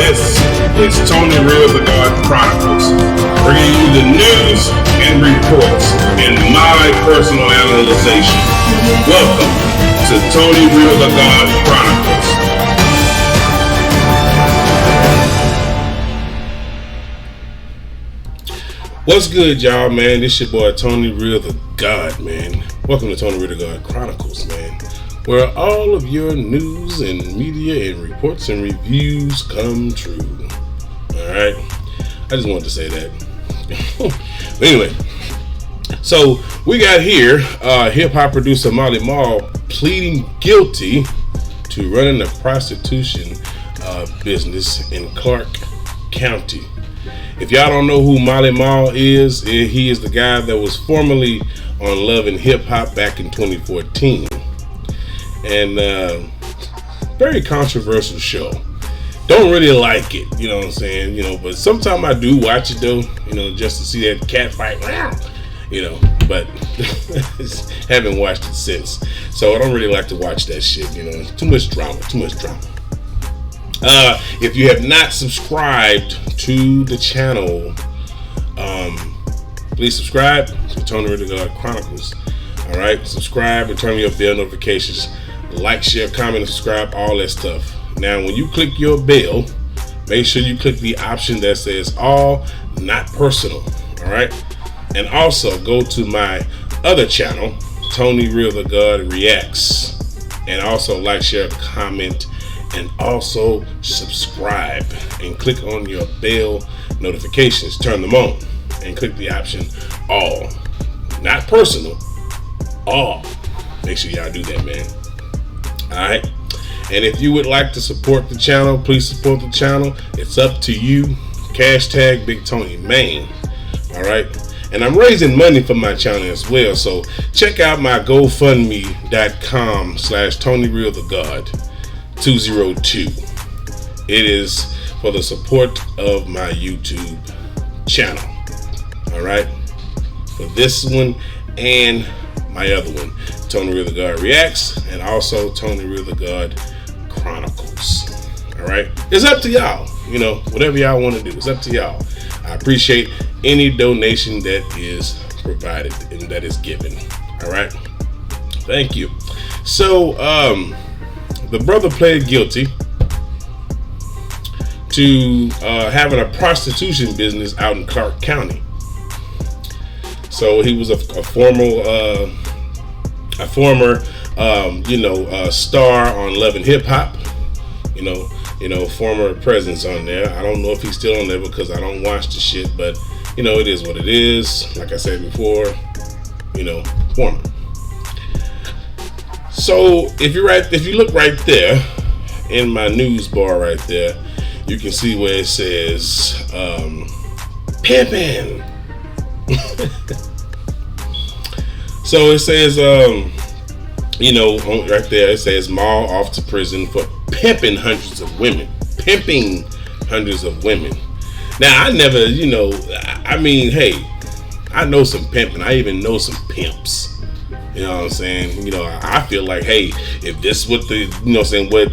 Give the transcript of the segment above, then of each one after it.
This is Tony Real the God Chronicles, bringing you the news and reports and my personal analyzation. Welcome to Tony Real the God Chronicles. What's good, y'all, man? This your boy Tony Real the God, man. Welcome to Tony Real the God Chronicles, man, where all of your news and media and reports and reviews come true. Alright? I just wanted to say that. But anyway, so we got here hip-hop producer Molly Mall pleading guilty to running a prostitution business in Clark County. If y'all don't know who Molly Mall is, he is the guy that was formerly on Love and Hip Hop back in 2014. And very controversial show. Don't really like it, you know what I'm saying? You know, but sometimes I do watch it though, you know, just to see that cat fight, you know, but haven't watched it since. So I don't really like to watch that shit, you know, too much drama. If you have not subscribed to the channel, please subscribe to Tony Real the God Chronicles. All right, subscribe and turn on your bell notifications. Like, share, comment, and subscribe, all that stuff. Now, when you click your bell, make sure you click the option that says all, not personal. All right, and also go to my other channel, Tony Real the God Reacts, and also like, share, comment, and also subscribe and click on your bell notifications, turn them on, and click the option all, not personal, all. Make sure y'all do that, man. All right, and if you would like to support the channel, please support the channel. It's up to you. Hashtag Big Tony Main. All right, and I'm raising money for my channel as well, so check out my GoFundMe.com/Tony Real the God 202. It is for the support of my YouTube channel. All right, for this one and my other one, Tony Real the God Reacts, and also Tony Real the God Chronicles. All right, it's up to y'all. You know, whatever y'all want to do, it's up to y'all. I appreciate any donation that is provided and that is given. All right, thank you. So, the brother pled guilty to having a prostitution business out in Clark County. So he was a former star on Love and Hip Hop. You know, former presence on there. I don't know if he's still on there because I don't watch the shit, but you know, it is what it is. Like I said before, you know, former. So if you look right there in my news bar right there, you can see where it says Pimping. So it says right there it says Mall off to prison for pimping hundreds of women. Now I never, I mean, hey, I know some pimping. I even know some pimps. You know what I'm saying? You know, I feel like, hey, if this is what what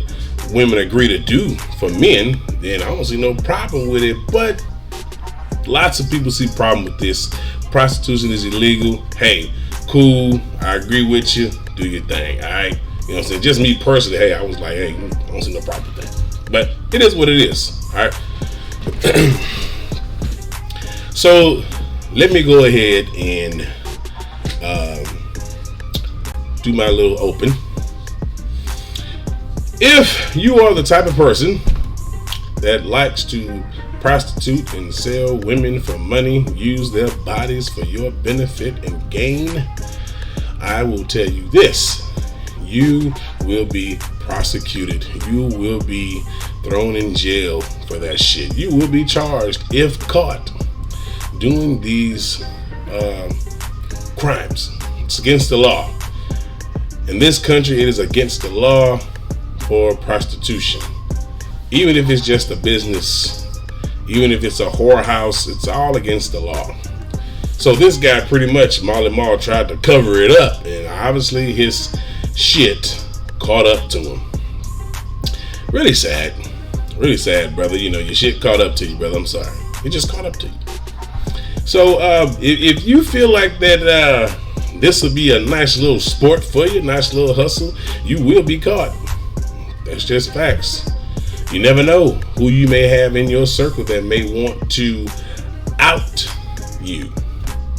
women agree to do for men, then I don't see no problem with it. But lots of people see problem with this. Prostitution is illegal. Hey, cool. I agree with you. Do your thing. All right. You know what I'm saying? Just me personally, hey, I was like, hey, I don't see no problem with that. But it is what it is. All right. So let me go ahead and do my little open. If you are the type of person that likes to prostitute and sell women for money, use their bodies for your benefit and gain, I will tell you this: you will be prosecuted. You will be thrown in jail for that shit. You will be charged if caught doing these crimes. It's against the law. In this country, it is against the law for prostitution. Even if it's just a business, even if it's a whorehouse, it's all against the law. So this guy pretty much, Molly Mall, tried to cover it up, and obviously his shit caught up to him. Really sad. Really sad, brother. You know, your shit caught up to you, brother. I'm sorry. It just caught up to you. So if you feel like that this will be a nice little sport for you, nice little hustle, you will be caught. That's just facts. You never know who you may have in your circle that may want to out you,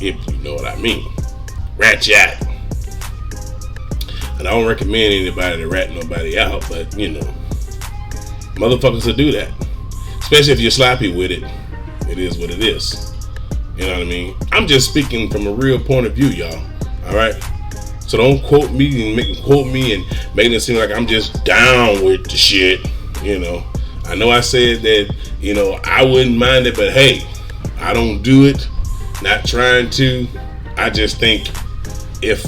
if you know what I mean. Rat you out. And I don't recommend anybody to rat nobody out, but you know, motherfuckers will do that. Especially if you're sloppy with it. It is what it is. You know what I mean? I'm just speaking from a real point of view, y'all. Alright? So don't quote me and making it seem like I'm just down with the shit. You know. I know I said that, you know, I wouldn't mind it, but hey, I don't do it. Not trying to. I just think if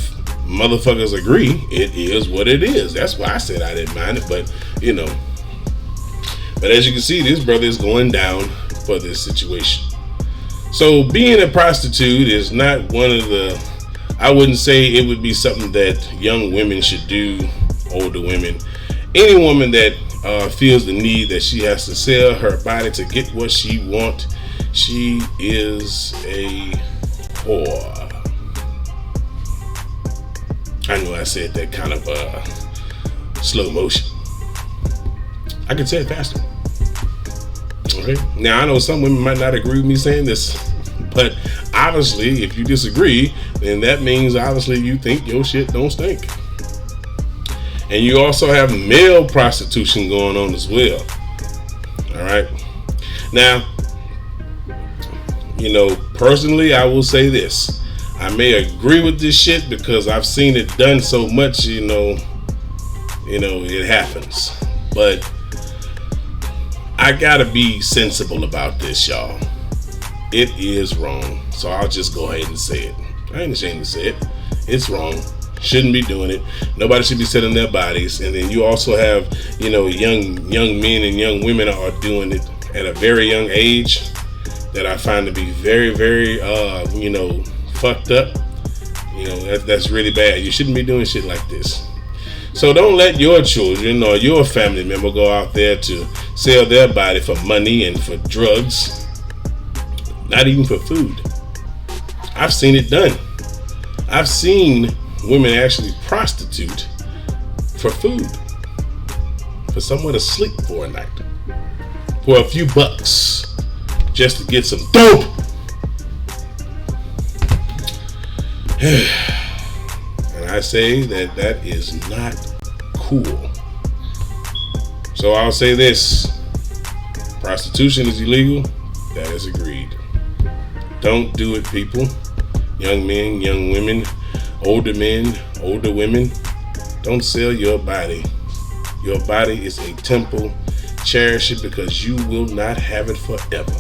motherfuckers agree, it is what it is. That's why I said I didn't mind it, but you know. But as you can see, this brother is going down for this situation. So being a prostitute is not one of the, I wouldn't say it would be something that young women should do, older women. Any woman that feels the need that she has to sell her body to get what she wants, she is a whore. I know I said that kind of slow motion. I can say it faster. Okay. Now I know some women might not agree with me saying this, but obviously if you disagree, then that means obviously you think your shit don't stink. And you also have male prostitution going on as well. Alright. Now, you know, personally I will say this. I may agree with this shit because I've seen it done so much, you know, it happens. But I gotta be sensible about this, y'all. It is wrong. So I'll just go ahead and say it. I ain't ashamed to say it. It's wrong. Shouldn't be doing it. Nobody should be selling their bodies. And then you also have, you know, young men and young women are doing it at a very young age that I find to be very, very, you know, fucked up. You know, that's really bad. You shouldn't be doing shit like this. So don't let your children or your family member go out there to sell their body for money and for drugs. Not even for food. I've seen it done. I've seen women actually prostitute for food. For somewhere to sleep for a night. For a few bucks. Just to get some dope. And I say that that is not cool. So I'll say this. Prostitution is illegal. That is agreed. Don't do it, people. Young men, young women, older men, older women. Don't sell your body. Your body is a temple. Cherish it because you will not have it forever.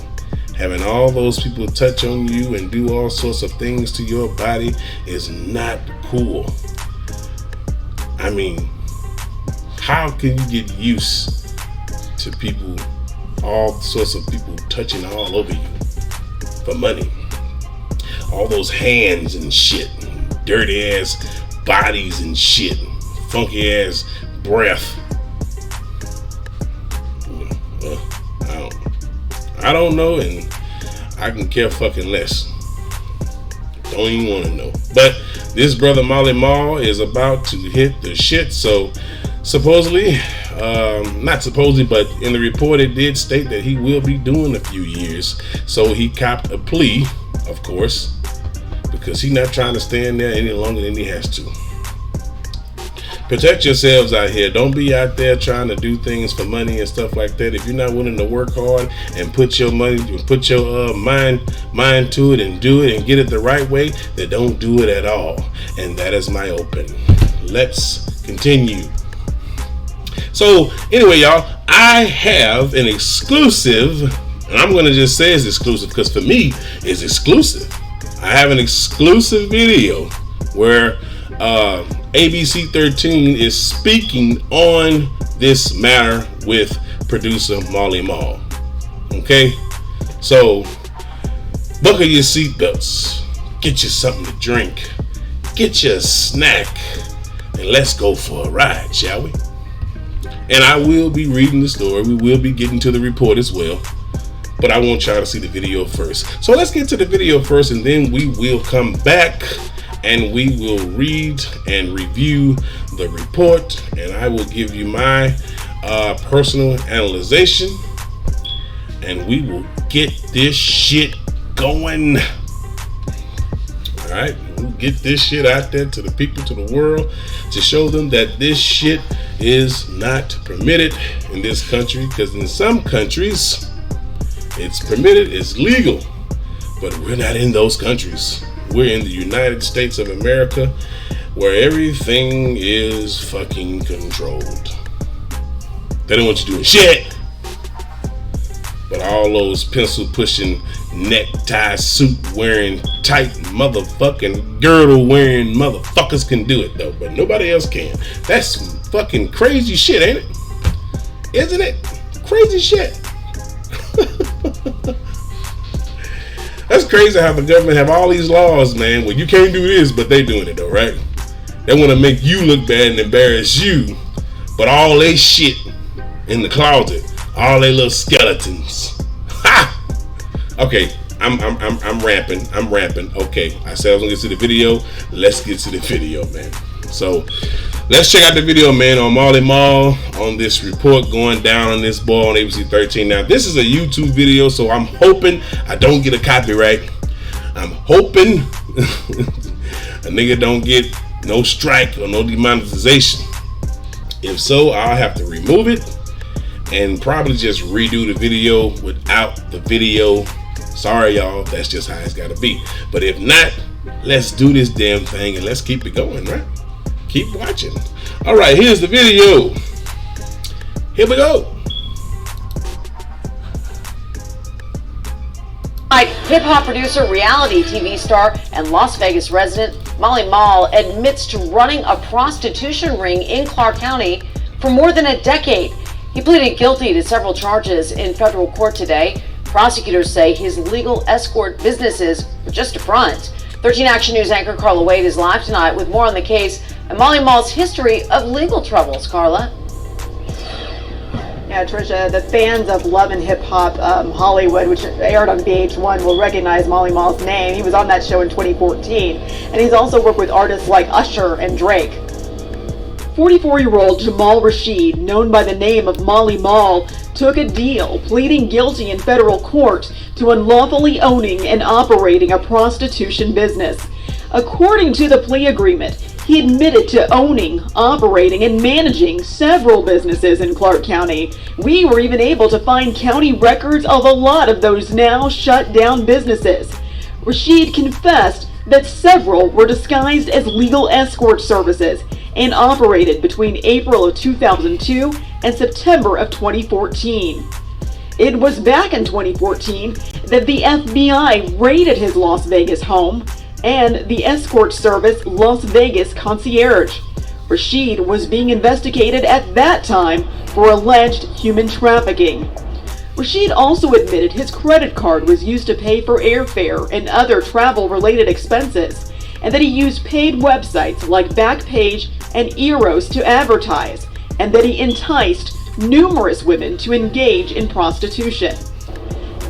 Having all those people touch on you and do all sorts of things to your body is not cool. I mean, how can you get used to people, all sorts of people touching all over you for money? All those hands and shit, dirty ass bodies and shit, funky ass breath. I don't know, and I can care fucking less. Don't even want to know. But this brother Molly Mall is about to hit the shit. So supposedly, not supposedly, but in the report it did state that he will be doing a few years. So he copped a plea, of course, because he's not trying to stand there any longer than he has to. Protect yourselves out here. Don't be out there trying to do things for money and stuff like that. If you're not willing to work hard and put your money, put your mind to it and do it and get it the right way, then don't do it at all. And that is my open. Let's continue. So anyway, y'all, I have an exclusive, and I'm going to just say it's exclusive because for me, it's exclusive. I have an exclusive video where ABC 13 is speaking on this matter with producer Molly Mall. Okay, so buckle your seatbelts, get you something to drink, get you a snack, and let's go for a ride, shall we? And I will be reading the story. We will be getting to the report as well. But I want y'all to see the video first. So let's get to the video first, and then we will come back and we will read and review the report. And I will give you my personal analyzation. And we will get this shit going. Alright, we'll get this shit out there to the people, to the world, to show them that this shit is not permitted in this country. Because in some countries, it's permitted, it's legal. But we're not in those countries. We're in the United States of America, where everything is fucking controlled. They don't want you doing shit. But all those pencil pushing, necktie suit wearing, tight motherfucking girdle wearing motherfuckers can do it though, but nobody else can. That's some fucking crazy shit, ain't it? Isn't it? Crazy shit. That's crazy how the government have all these laws, man. Well, you can't do this, but they doing it though, right? They want to make you look bad and embarrass you, but all they shit in the closet. All they little skeletons. Ha! Okay, I'm ramping. Okay, I said I was gonna get to the video. Let's get to the video, man. So let's check out the video, man, on Marley Marl, on this report going down on this boy on ABC 13. Now, this is a YouTube video, so I'm hoping I don't get a copyright. I'm hoping a nigga don't get no strike or no demonetization. If so, I'll have to remove it and probably just redo the video without the video. Sorry, y'all. That's just how it's gotta be. But if not, let's do this damn thing and let's keep it going, right? Keep watching. All right, here's the video. Here we go. Hip-hop producer, reality TV star, and Las Vegas resident Marley Marl admits to running a prostitution ring in Clark County for more than a decade. He pleaded guilty to several charges in federal court today. Prosecutors say his legal escort businesses were just a front. 13 Action News anchor Carla Wade is live tonight with more on the case and Marley Marl's history of legal troubles. Carla? Yeah, Tricia, the fans of Love and Hip Hop Hollywood, which aired on VH1, will recognize Marley Marl's name. He was on that show in 2014, and he's also worked with artists like Usher and Drake. 44-year-old Jamal Rashid, known by the name of Marley Marl, took a deal pleading guilty in federal court to unlawfully owning and operating a prostitution business. According to the plea agreement, he admitted to owning, operating, and managing several businesses in Clark County. We were even able to find county records of a lot of those now shut down businesses. Rashid confessed that several were disguised as legal escort services and operated between April of 2002 and September of 2014. It was back in 2014 that the FBI raided his Las Vegas home and the escort service Las Vegas Concierge. Rashid was being investigated at that time for alleged human trafficking. Rashid also admitted his credit card was used to pay for airfare and other travel-related expenses, and that he used paid websites like Backpage and Eros to advertise, and that he enticed numerous women to engage in prostitution.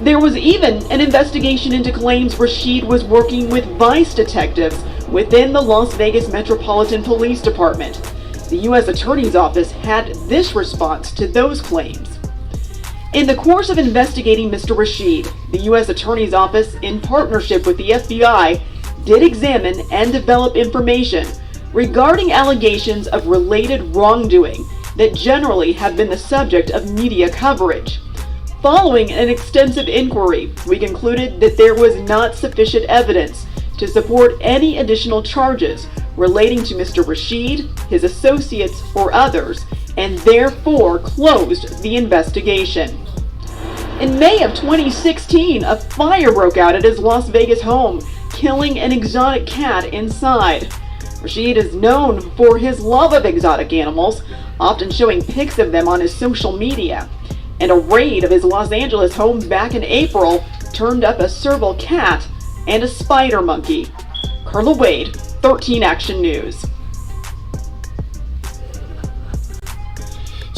There was even an investigation into claims Rashid was working with vice detectives within the Las Vegas Metropolitan Police Department. The U.S. Attorney's Office had this response to those claims. In the course of investigating Mr. Rashid, the U.S. Attorney's Office, in partnership with the FBI, did examine and develop information regarding allegations of related wrongdoing that generally have been the subject of media coverage. Following an extensive inquiry, we concluded that there was not sufficient evidence to support any additional charges relating to Mr. Rashid, his associates, or others, and therefore closed the investigation. In May of 2016, a fire broke out at his Las Vegas home, killing an exotic cat inside. Rashid is known for his love of exotic animals, often showing pics of them on his social media. And a raid of his Los Angeles home back in April turned up a serval cat and a spider monkey. Carla Wade, 13 Action News.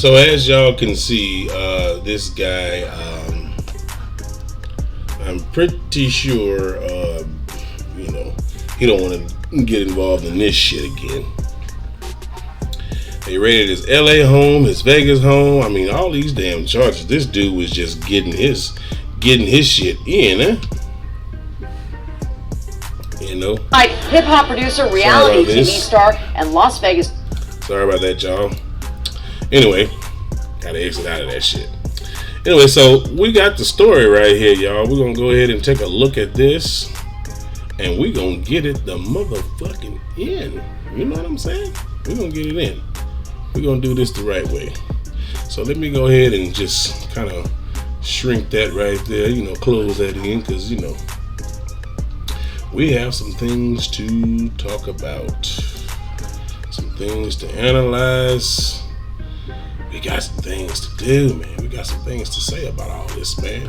So as y'all can see, this guy, I'm pretty sure, he don't want to get involved in this shit again. They raided his LA home, his Vegas home. I mean, all these damn charges. This dude was just getting his shit in, Like hip-hop producer, reality TV star, and Las Vegas. Sorry about that, y'all. Anyway, gotta exit out of that shit. Anyway, so we got the story right here, y'all. We're gonna go ahead and take a look at this, and we're gonna get it the motherfucking in. You know what I'm saying? We're gonna get it in. We're gonna do this the right way. So let me go ahead and just kind of shrink that right there, close that in, because we have some things to talk about, some things to analyze. We got some things to do, man. We got some things to say about all this, man.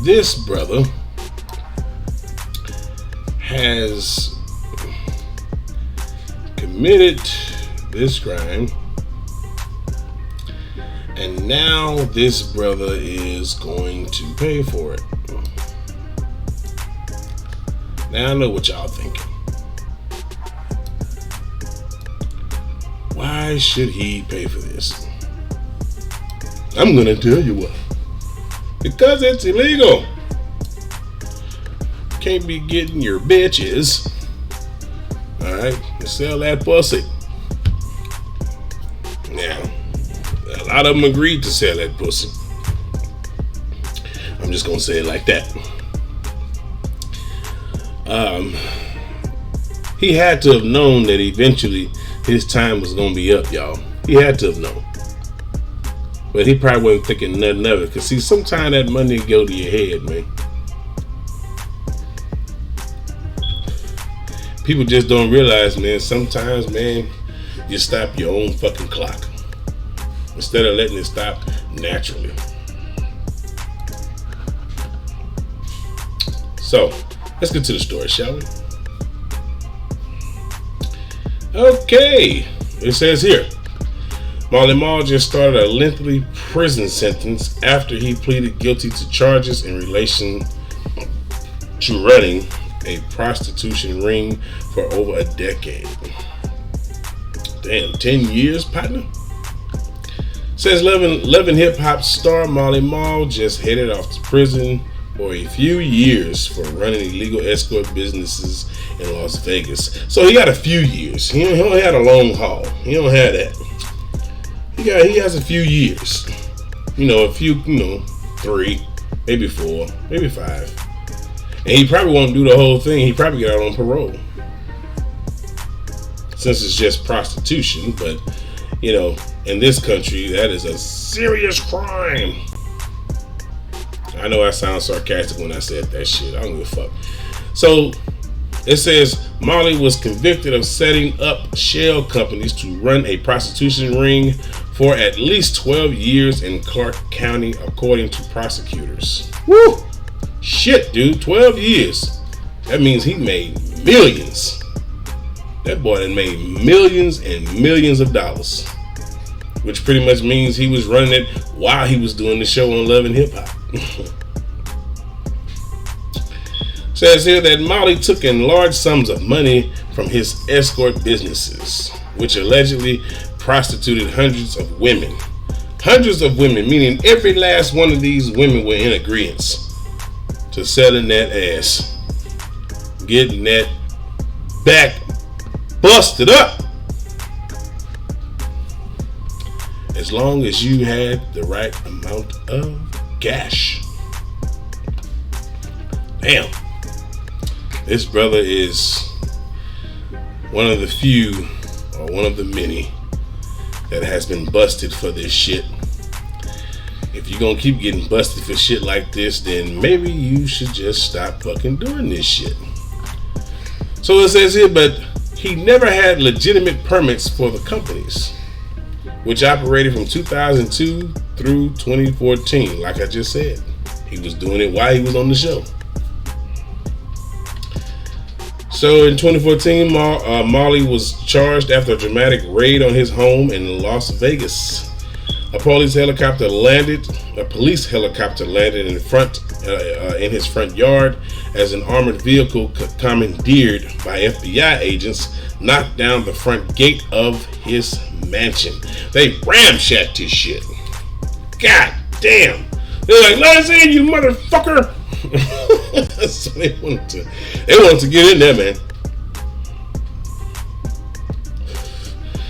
This brother has committed this crime, and now this brother is going to pay for it. Now I know what y'all thinking. Why should he pay for this? I'm gonna tell you why. Because it's illegal. Can't be getting your bitches, alright, to sell that pussy. Now, a lot of them agreed to sell that pussy. I'm just gonna say it like that. He had to have known that eventually his time was gonna be up, y'all. He had to have known. But he probably wasn't thinking nothing of it. Because see, sometimes that money go to your head, man. People just don't realize, man, sometimes, man, you stop your own fucking clock. Instead of letting it stop naturally. So, let's get to the story, shall we? Okay, it says here, Marley Marl just started a lengthy prison sentence after he pleaded guilty to charges in relation to running a prostitution ring for over a decade. Damn, 10 years, partner? Says Love Hip Hop star Marley Marl just headed off to prison for a few years for running illegal escort businesses in Las Vegas. So he got a few years. He don't had a long haul. He don't have that. He has a few years. A few, 3, maybe 4, maybe 5. And he probably won't do the whole thing. He probably get out on parole. Since it's just prostitution, but in this country, that is a serious crime. I know I sound sarcastic when I said that shit. I don't give a fuck. So, it says Marley was convicted of setting up shell companies to run a prostitution ring for at least 12 years in Clark County, according to prosecutors. Woo! Shit, dude, 12 years. That means he made millions. That boy done made millions and millions of dollars. Which pretty much means he was running it while he was doing the show on Love and Hip Hop. Says here that Marley took in large sums of money from his escort businesses, which allegedly prostituted hundreds of women. Hundreds of women, meaning every last one of these women were in agreement to selling that ass, getting that back busted up. As long as you had the right amount of cash. Damn. This brother is one of the few, or one of the many, that has been busted for this shit. If you're gonna keep getting busted for shit like this, then maybe you should just stop fucking doing this shit. So it says here, but he never had legitimate permits for the companies, which operated from 2002 through 2014. Like I just said, he was doing it while he was on the show. So in 2014, Molly was charged after a dramatic raid on his home in Las Vegas. A police helicopter landed in his front yard as an armored vehicle commandeered by FBI agents knocked down the front gate of his mansion. They ramshacked his shit. God damn. They're like, let us in, you motherfucker. So they wanted to get in there, man.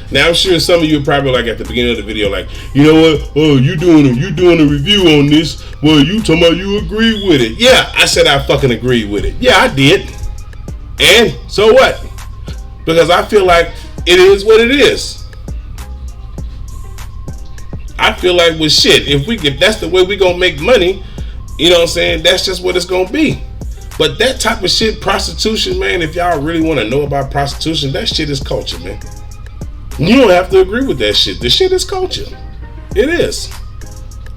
Now I'm sure some of you are probably like at the beginning of the video, like, you know what? Oh, you doing a review on this? Well, you talking about you agree with it? Yeah, I said I fucking agree with it. Yeah, I did. And so what? Because I feel like it is what it is. I feel like with shit, if that's the way we gonna make money, you know what I'm saying? That's just what it's gonna be. But that type of shit, prostitution, man. If y'all really want to know about prostitution, that shit is culture, man. You don't have to agree with that shit. The shit is culture. It is.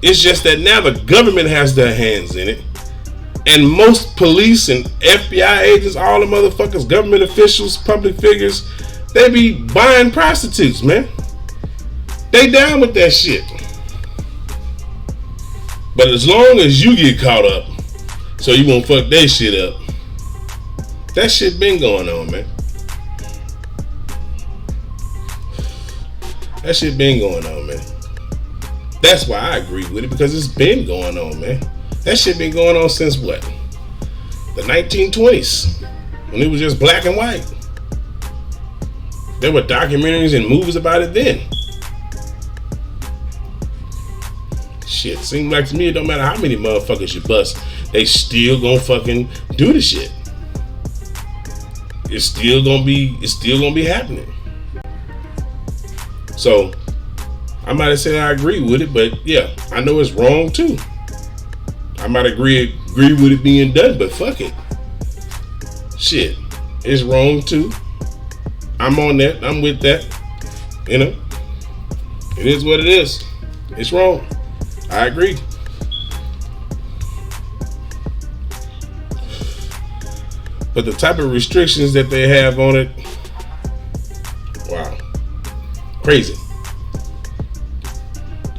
It's just that now the government has their hands in it. And most police and FBI agents, all the motherfuckers, government officials, public figures, they be buying prostitutes, man. They down with that shit. But as long as you get caught up, so you won't fuck that shit up, that shit been going on, man. That shit been going on, man. That's why I agree with it, because it's been going on, man. That shit been going on since what? The 1920s, when it was just black and white. There were documentaries and movies about it then. Shit, seems like to me it don't matter how many motherfuckers you bust, they still gonna fucking do the shit. It's still gonna be happening. So I might have said I agree with it, but yeah, I know it's wrong too. I might agree with it being done, but fuck it. Shit, it's wrong too. I'm on that. I'm with that. You know, it is what it is. It's wrong. I agree. But the type of restrictions that they have on it, wow, crazy.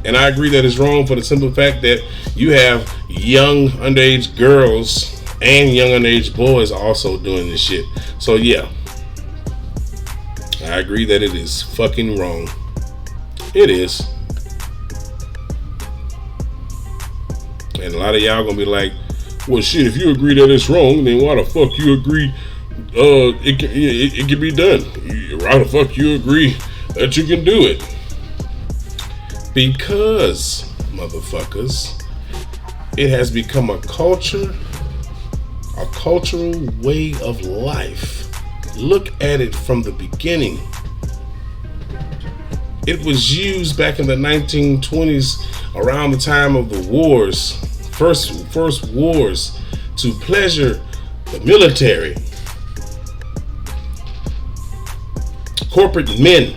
And I agree that it's wrong for the simple fact that you have young underage girls and young underage boys also doing this shit. So yeah, I agree that it is fucking wrong. It is. And a lot of y'all gonna be like, well shit, if you agree that it's wrong, then why the fuck you agree it can be done? Why the fuck you agree that you can do it? Because, motherfuckers, it has become a culture, a cultural way of life. Look at it from the beginning. It was used back in the 1920s, around the time of the wars, first wars, to pleasure the military, corporate men.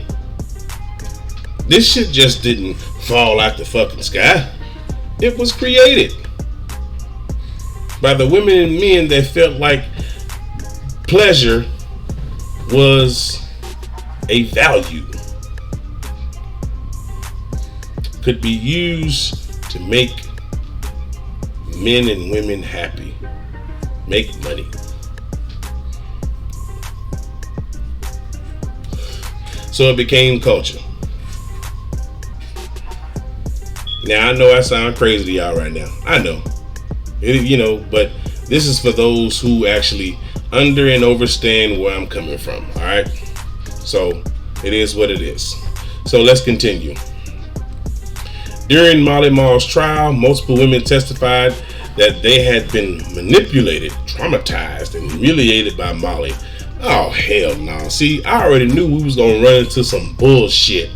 This shit just didn't fall out the fucking sky. It was created by the women and men that felt like pleasure was a value, could be used to make men and women happy, make money. So it became culture. Now I know I sound crazy to y'all right now. I know, but this is for those who actually under and understand where I'm coming from. All right. So it is what it is. So let's continue. During Molly Mall's trial, multiple women testified that they had been manipulated, traumatized, and humiliated by Molly. Oh, hell no. See, I already knew we was going to run into some bullshit.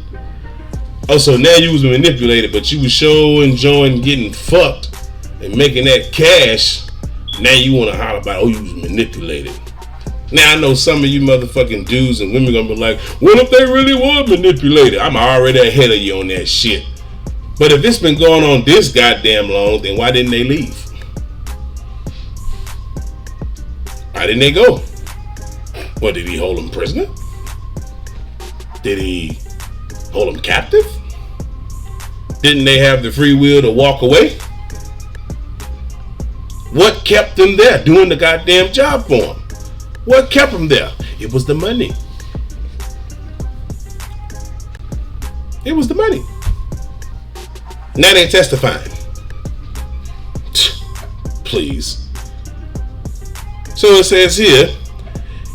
Oh, so now you was manipulated, but you was sure enjoying getting fucked and making that cash. Now you want to holler about, oh, you was manipulated. Now I know some of you motherfucking dudes and women going to be like, what if they really were manipulated? I'm already ahead of you on that shit. But if it's been going on this goddamn long, then why didn't they leave? Why didn't they go? What, did he hold him prisoner? Did he hold him captive? Didn't they have the free will to walk away? What kept them there doing the goddamn job for him? What kept them there? It was the money. It was the money. Now they testifying. Please. So it says here,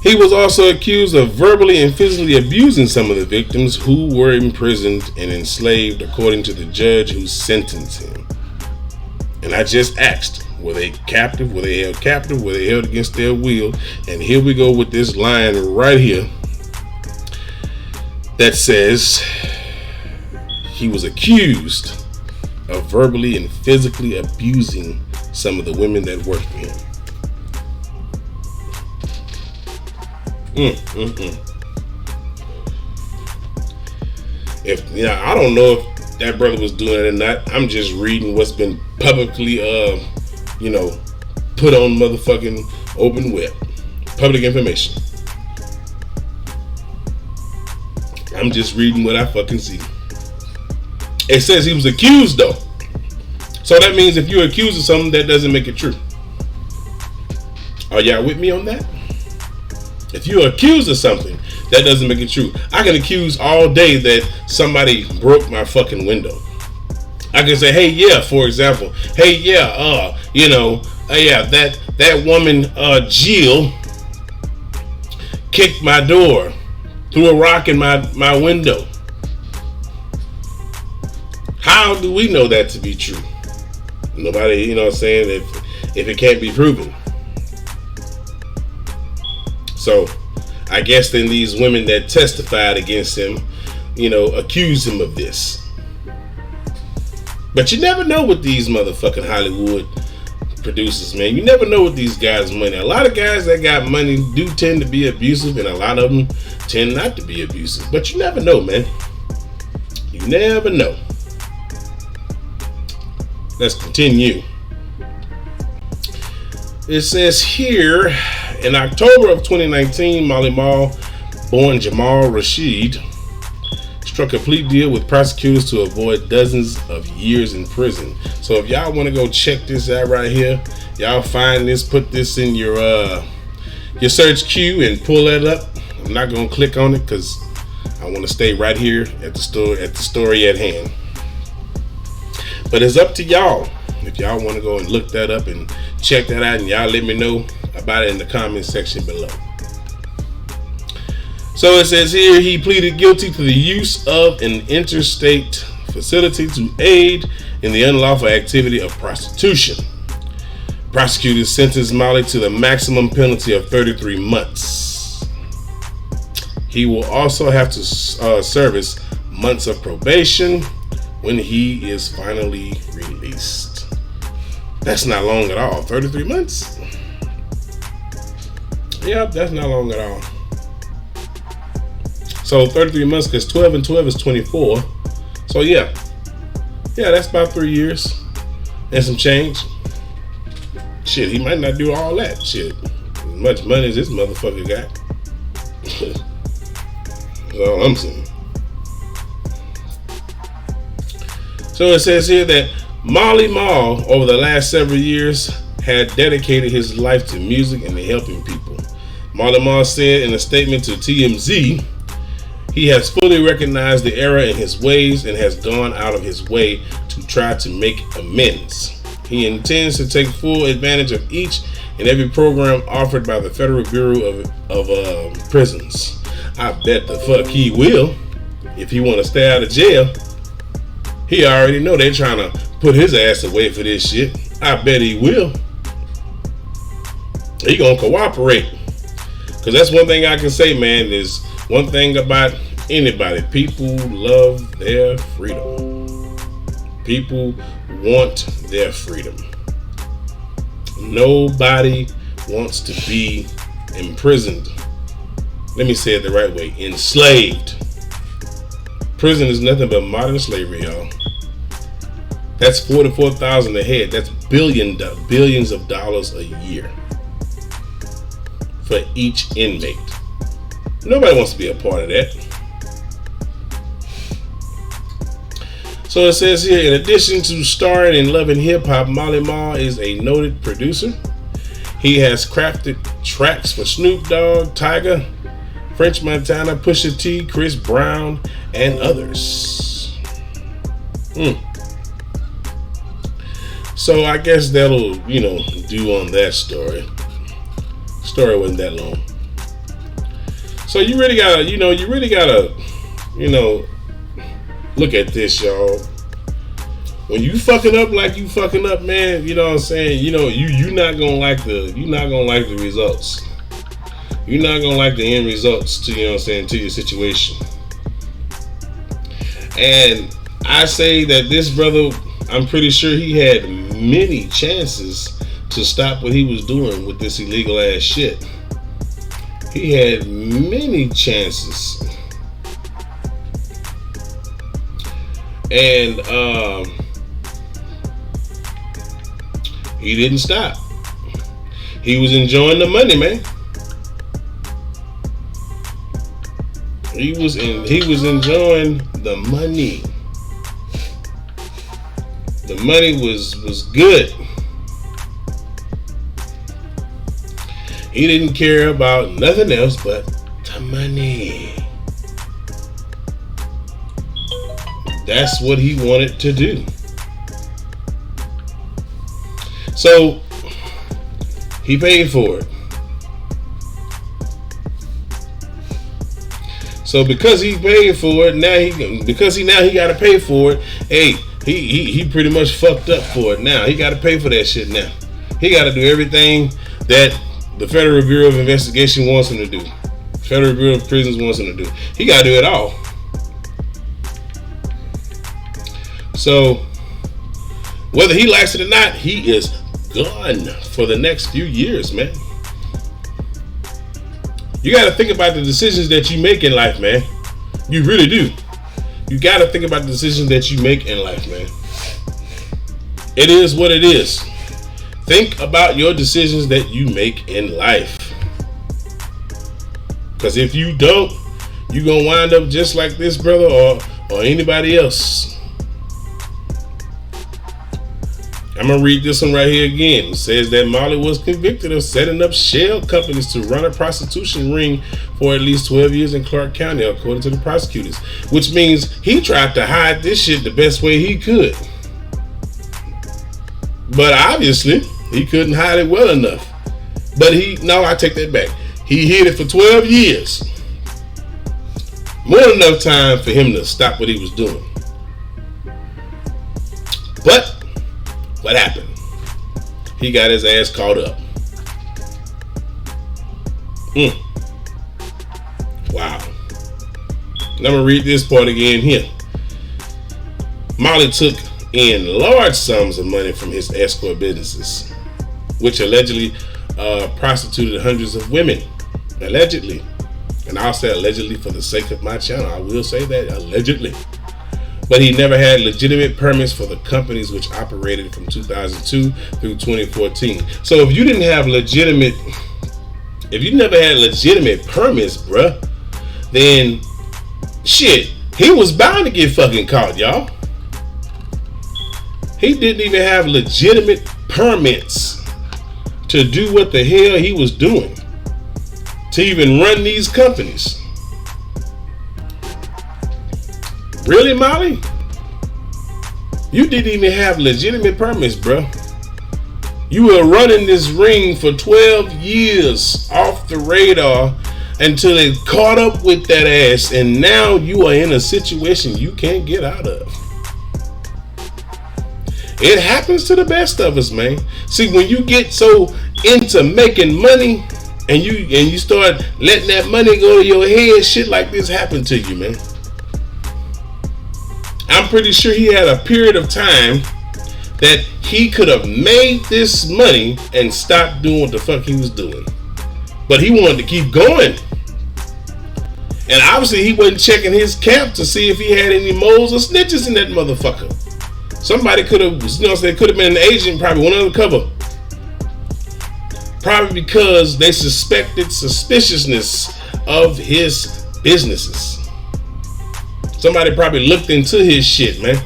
he was also accused of verbally and physically abusing some of the victims who were imprisoned and enslaved, according to the judge who sentenced him. And I just asked, were they captive? Were they held captive? Were they held against their will? And here we go with this line right here that says he was accused of verbally and physically abusing some of the women that worked for him. If I don't know if that brother was doing it or not. I'm just reading what's been publicly, put on motherfucking open web, public information. I'm just reading what I fucking see. It says he was accused though, so that means if you're accused of something, that doesn't make it true. Are y'all with me on that? If you're accused of something, that doesn't make it true. I can accuse all day that somebody broke my fucking window. I can say, hey, yeah, for example, hey, yeah, that woman, Jill, kicked my door, threw a rock in my window. How do we know that to be true? Nobody, saying, if it can't be proven. So, I guess then these women that testified against him, accused him of this. But you never know with these motherfucking Hollywood producers, man. You never know with these guys' money. A lot of guys that got money do tend to be abusive, and a lot of them tend not to be abusive. But you never know, man. You never know. Let's continue. It says here, in October of 2019, Molly Mall, born Jamal Rashid, struck a plea deal with prosecutors to avoid dozens of years in prison. So if y'all want to go check this out right here, y'all find this, put this in your search queue and pull that up. I'm not going to click on it because I want to stay right here at the story at hand. But it's up to y'all. If y'all want to go and look that up and check that out, and y'all let me know about it in the comment section below. So it says here, he pleaded guilty to the use of an interstate facility to aid in the unlawful activity of prostitution. Prosecutors sentenced Molly to the maximum penalty of 33 months. He will also have to service months of probation when he is finally released. That's not long at all. 33 months? Yep, that's not long at all. So 33 months, because 12 and 12 is 24. So yeah, that's about 3 years and some change. Shit, he might not do all that shit. As much money as this motherfucker got. That's all I'm saying. So it says here that Molly Mall, over the last several years, had dedicated his life to music and to helping people. Molly Mall said in a statement to TMZ, he has fully recognized the error in his ways and has gone out of his way to try to make amends. He intends to take full advantage of each and every program offered by the Federal Bureau of Prisons. I bet the fuck he will. If he want to stay out of jail, he already know they're trying to put his ass away for this shit. I bet he will. He gonna cooperate. Because that's one thing I can say, man, is one thing about anybody. People love their freedom. People want their freedom. Nobody wants to be imprisoned. Let me say it the right way. Enslaved. Prison is nothing but modern slavery, y'all. That's $44,000 a head. That's billions of dollars a year for each inmate. Nobody wants to be a part of that. So it says here, in addition to starring in Love and Hip Hop, Molly Mall is a noted producer. He has crafted tracks for Snoop Dogg, Tyga, French Montana, Pusha T, Chris Brown, and others. So I guess that'll, do on that story. Story wasn't that long. So you really gotta, look at this, y'all. When you fucking up like you fucking up, man, you know what I'm saying? You're not gonna like the results. You're not gonna like the end results to your situation. And I say that this brother, I'm pretty sure he had many chances to stop what he was doing with this illegal ass shit. He had many chances. And he didn't stop. He was enjoying the money, man. He was enjoying the money. The money was good. He didn't care about nothing else but the money. That's what he wanted to do. So he paid for it. So because he paid for it, now he got to pay for it. Hey, he pretty much fucked up for it now. He got to pay for that shit now. He got to do everything that the Federal Bureau of Investigation wants him to do. Federal Bureau of Prisons wants him to do. He got to do it all. So whether he likes it or not, he is gone for the next few years, man. You got to think about the decisions that you make in life, man. You really do. You got to think about the decisions that you make in life, man. It is what it is. Think about your decisions that you make in life. Because if you don't, you're going to wind up just like this brother or anybody else. I'm going to read this one right here again. It says that Molly was convicted of setting up shell companies to run a prostitution ring for at least 12 years in Clark County, according to the prosecutors. Which means he tried to hide this shit the best way he could. But obviously, he couldn't hide it well enough. But I take that back. He hid it for 12 years. More than enough time for him to stop what he was doing. But what happened? He got his ass caught up. Wow. And I'm going to read this part again here. Molly took in large sums of money from his escort businesses, which allegedly prostituted hundreds of women. Allegedly. And I'll say allegedly for the sake of my channel. I will say that allegedly. But he never had legitimate permits for the companies which operated from 2002 through 2014. So if you never had legitimate permits, bruh, then shit, he was bound to get fucking caught, y'all. He didn't even have legitimate permits to do what the hell he was doing, to even run these companies. Really, Molly? You didn't even have legitimate permits, bro. You were running this ring for 12 years off the radar until it caught up with that ass, and now you are in a situation you can't get out of. It happens to the best of us, man. See, when you get so into making money and you start letting that money go to your head, shit like this happen to you, man. I'm pretty sure he had a period of time that he could have made this money and stopped doing what the fuck he was doing. But he wanted to keep going. And obviously he wasn't checking his cap to see if he had any moles or snitches in that motherfucker. Somebody could have, could have been an agent, probably one undercover. Probably because they suspected suspiciousness of his businesses. Somebody probably looked into his shit, man.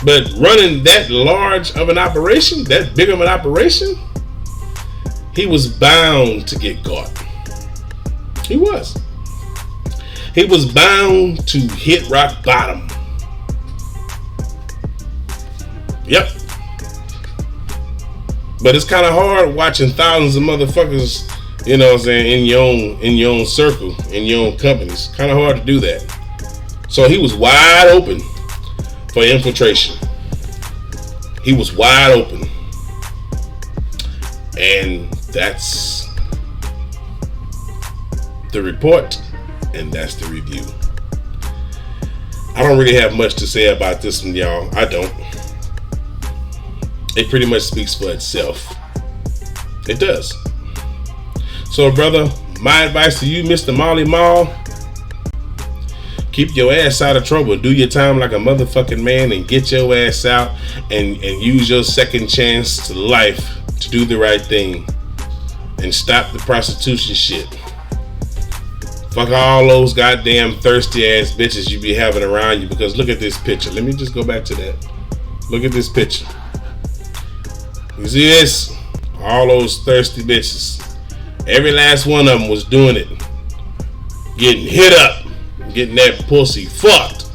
But running that large of an operation, that big of an operation, he was bound to get caught. He was. He was bound to hit rock bottom. Yep. But it's kind of hard watching thousands of motherfuckers, you know what I'm saying, in your own circle, in your own companies. Kind of hard to do that. So he was wide open for infiltration. He was wide open. And that's the report, and that's the review. I don't really have much to say about this one, y'all. I don't. It pretty much speaks for itself. It does. So, brother, my advice to you, Mr. Molly Mall, keep your ass out of trouble. Do your time like a motherfucking man and get your ass out and use your second chance to life to do the right thing and stop the prostitution shit. Fuck all those goddamn thirsty ass bitches you be having around you, because look at this picture. Let me just go back to that. Look at this picture. You see this? All those thirsty bitches. Every last one of them was doing it. Getting hit up. Getting that pussy fucked.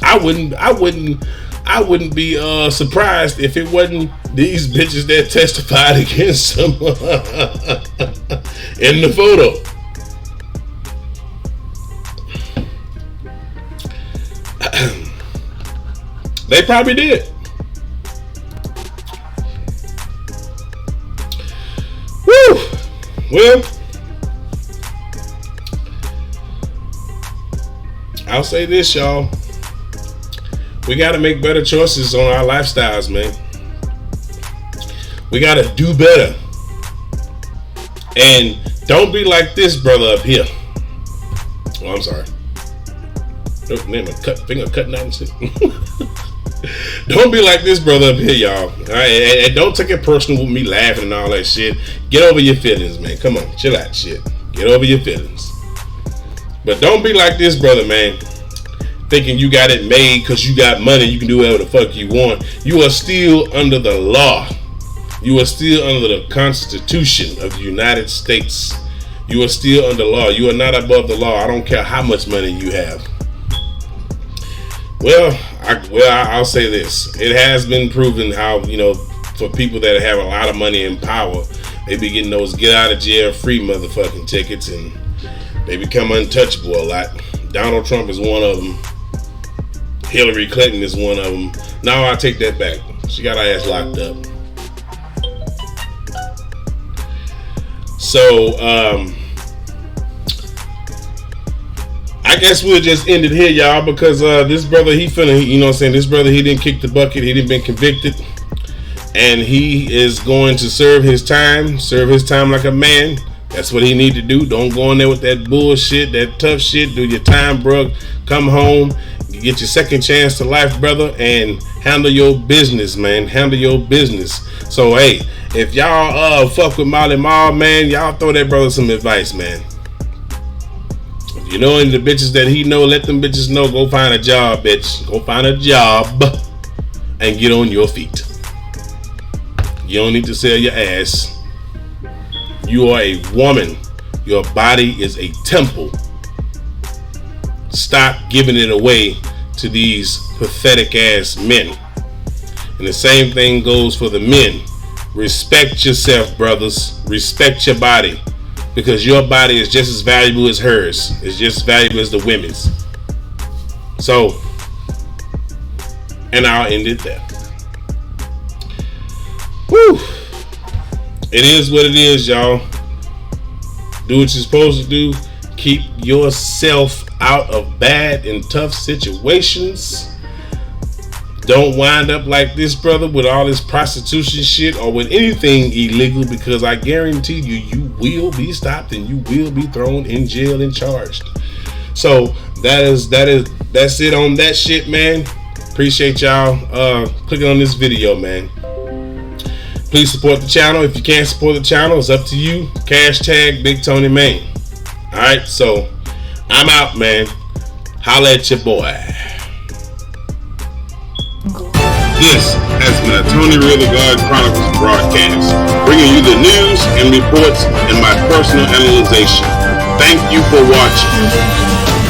I wouldn't be surprised if it wasn't these bitches that testified against him in the photo. They probably did. Woo! Well, I'll say this, y'all. We got to make better choices on our lifestyles, man. We got to do better. And don't be like this brother up here. Oh, I'm sorry. Man, my finger cutting out and shit. Don't be like this brother up here, y'all. All right? And don't take it personal with me laughing and all that shit. Get over your feelings, man. Come on, chill out, shit. Get over your feelings. But don't be like this brother, man. Thinking you got it made because you got money, you can do whatever the fuck you want. You are still under the law. You are still under the Constitution of the United States. You are still under law. You are not above the law. I don't care how much money you have. Well, I'll say this. It has been proven how, you know, for people that have a lot of money and power, they be getting those get out of jail free motherfucking tickets, and they become untouchable a lot. Donald Trump is one of them. Hillary Clinton is one of them. No, I take that back. She got her ass locked up. So, I guess we'll just end it here, y'all, because this brother, you know what I'm saying, this brother, he didn't kick the bucket, he didn't been convicted, and he is going to serve his time like a man. That's what he need to do. Don't go in there with that bullshit, that tough shit. Do your time, bro. Come home, get your second chance to life, brother, and handle your business, man. Handle your business. So, hey, if y'all fuck with Molly Mall, man, y'all throw that brother some advice, man. You know, and the bitches that he know, let them bitches know, go find a job, bitch. Go find a job and get on your feet. You don't need to sell your ass. You are a woman. Your body is a temple. Stop giving it away to these pathetic ass men. And the same thing goes for the men. Respect yourself, brothers. Respect your body. Because your body is just as valuable as hers. It's just as valuable as the women's. So, and I'll end it there. Whew. It is what it is, y'all. Do what you're supposed to do. Keep yourself out of bad and tough situations. Don't wind up like this brother with all this prostitution shit or with anything illegal, because I guarantee you, you will be stopped and you will be thrown in jail and charged. So that's it on that shit, man. Appreciate y'all clicking on this video, man. Please support the channel. If you can't support the channel, it's up to you. Hashtag Big Tony Main. Alright, so I'm out, man. Holla at your boy. This has been a Tony Real the God Chronicles broadcast, bringing you the news and reports and my personal analysis. Thank you for watching.